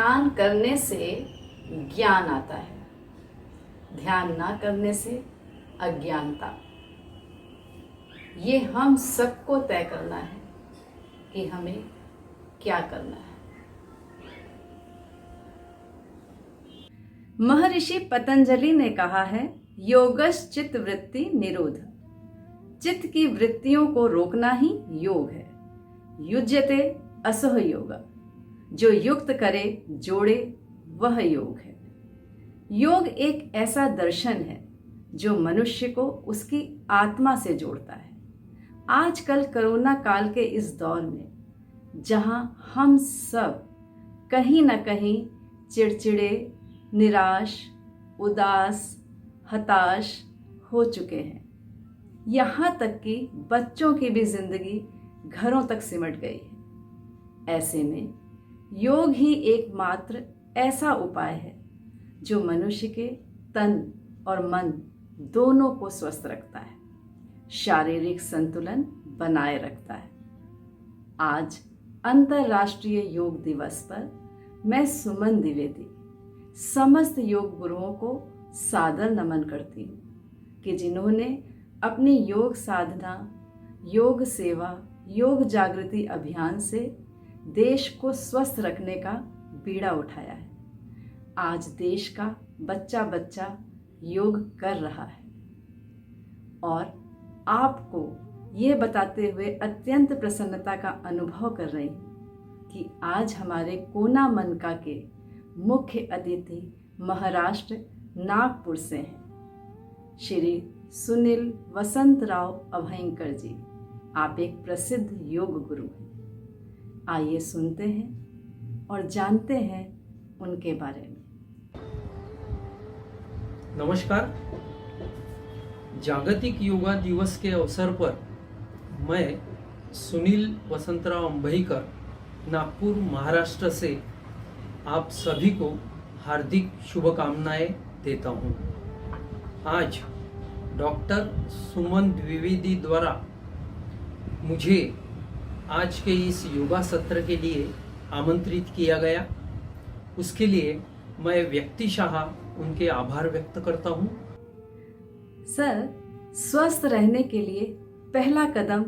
ध्यान करने से ज्ञान आता है, ध्यान ना करने से अज्ञानता। ये हम सबको तय करना है कि हमें क्या करना है। महर्षि पतंजलि ने कहा है, योगश्च चित्त वृत्ति निरोध। चित्त की वृत्तियों को रोकना ही योग है। युज्यते असह योग, जो युक्त करे जोड़े वह योग है। योग एक ऐसा दर्शन है जो मनुष्य को उसकी आत्मा से जोड़ता है। आजकल कोरोना काल के इस दौर में जहां हम सब कहीं ना कहीं चिड़चिड़े, निराश, उदास, हताश हो चुके हैं, यहाँ तक कि बच्चों की भी जिंदगी घरों तक सिमट गई है। ऐसे में योग ही एकमात्र ऐसा उपाय है जो मनुष्य के तन और मन दोनों को स्वस्थ रखता है, शारीरिक संतुलन बनाए रखता है। आज अंतर्राष्ट्रीय योग दिवस पर मैं सुमन द्विवेदी समस्त योग गुरुओं को सादर नमन करती हूँ कि जिन्होंने अपनी योग साधना, योग सेवा, योग जागृति अभियान से देश को स्वस्थ रखने का बीड़ा उठाया है। आज देश का बच्चा बच्चा योग कर रहा है और आपको ये बताते हुए अत्यंत प्रसन्नता का अनुभव कर रही हूँ कि आज हमारे कोना मनका के मुख्य अतिथि महाराष्ट्र नागपुर से हैं श्री सुनील वसंतराव अभयंकर जी। आप एक प्रसिद्ध योग गुरु हैं। आइए सुनते हैं और जानते हैं उनके बारे में। नमस्कार। जागतिक योगा दिवस के अवसर पर मैं सुनील वसंतराव अंबेकर नागपुर महाराष्ट्र से आप सभी को हार्दिक शुभकामनाएं देता हूं। आज डॉक्टर सुमन द्विवेदी द्वारा मुझे आज के इस योगा सत्र के लिए आमंत्रित किया गया, उसके लिए मैं व्यक्तिशः उनके आभार व्यक्त करता हूं। सर, स्वस्थ रहने के लिए पहला कदम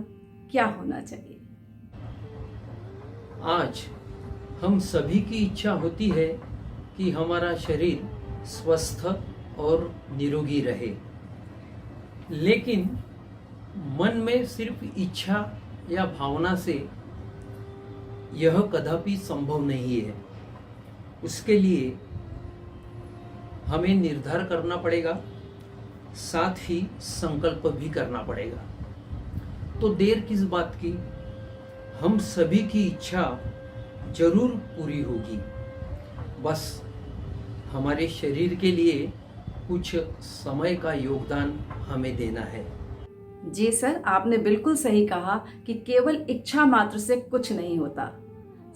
क्या होना चाहिए? आज हम सभी की इच्छा होती है कि हमारा शरीर स्वस्थ और निरोगी रहे, लेकिन मन में सिर्फ इच्छा या भावना से यह कदापि संभव नहीं है। उसके लिए हमें निर्धार करना पड़ेगा, साथ ही संकल्प भी करना पड़ेगा। तो देर किस बात की, हम सभी की इच्छा जरूर पूरी होगी। बस हमारे शरीर के लिए कुछ समय का योगदान हमें देना है। जी सर, आपने बिल्कुल सही कहा कि केवल इच्छा मात्र से कुछ नहीं होता।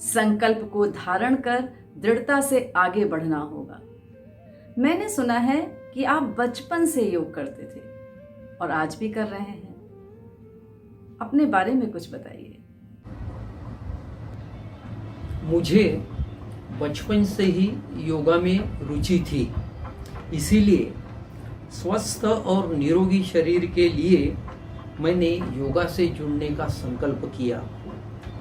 संकल्प को धारण कर दृढ़ता से आगे बढ़ना होगा। मैंने सुना है कि आप बचपन से योग करते थे और आज भी कर रहे हैं। अपने बारे में कुछ बताइए। मुझे बचपन से ही योगा में रुचि थी, इसीलिए स्वस्थ और निरोगी शरीर के लिए मैंने योगा से जुड़ने का संकल्प किया।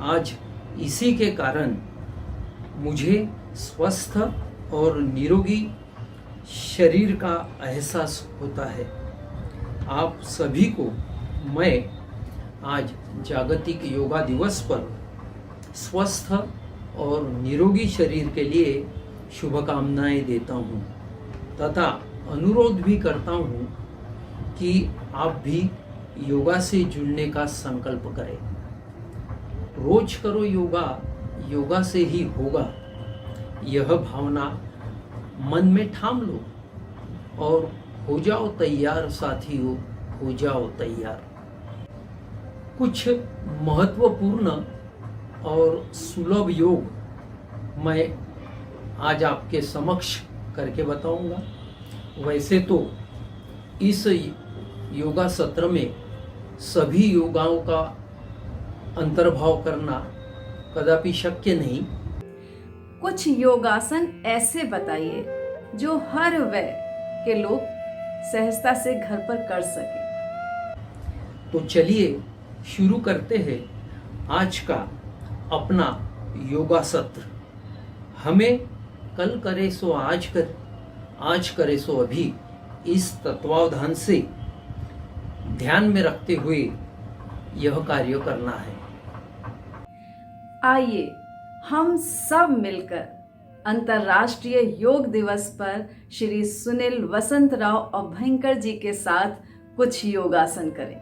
आज इसी के कारण मुझे स्वस्थ और निरोगी शरीर का एहसास होता है। आप सभी को मैं आज जागतिक योगा दिवस पर स्वस्थ और निरोगी शरीर के लिए शुभकामनाएं देता हूँ तथा अनुरोध भी करता हूँ कि आप भी योगा से जुड़ने का संकल्प करें। रोज करो योगा, योगा से ही होगा, यह भावना मन में ठान लो और हो जाओ तैयार साथियों, हो जाओ तैयार। कुछ महत्वपूर्ण और सुलभ योग मैं आज आपके समक्ष करके बताऊंगा। वैसे तो इस योगा सत्र में सभी योगाओं का अंतर्भाव करना कदापि शक्य नहीं। कुछ योगासन ऐसे बताइए जो हर वय के लोग सहजता से घर पर कर सके। तो चलिए शुरू करते हैं आज का अपना योगा सत्र। हमें कल करे सो आज कर, आज करे सो अभी, इस तत्वावधान से ध्यान में रखते हुए यह कार्य करना है। आइए हम सब मिलकर अंतर्राष्ट्रीय योग दिवस पर श्री सुनील वसंतराव अभयंकर जी के साथ कुछ योगासन करें।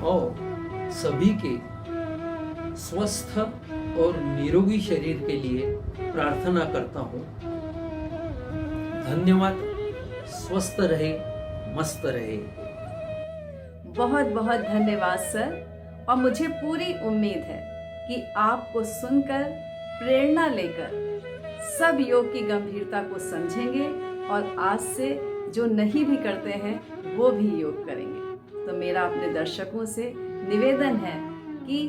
और सभी के स्वस्थ और निरोगी शरीर के लिए प्रार्थना करता हूँ। धन्यवाद। स्वस्थ रहे, मस्त रहे। बहुत बहुत धन्यवाद सर। और मुझे पूरी उम्मीद है कि आपको सुनकर प्रेरणा लेकर सब योग की गंभीरता को समझेंगे और आज से जो नहीं भी करते हैं वो भी योग करेंगे। तो मेरा अपने दर्शकों से निवेदन है कि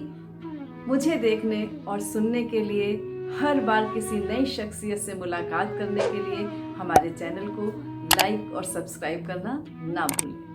मुझे देखने और सुनने के लिए, हर बार किसी नई शख्सियत से मुलाकात करने के लिए हमारे चैनल को लाइक और सब्सक्राइब करना ना भूलें।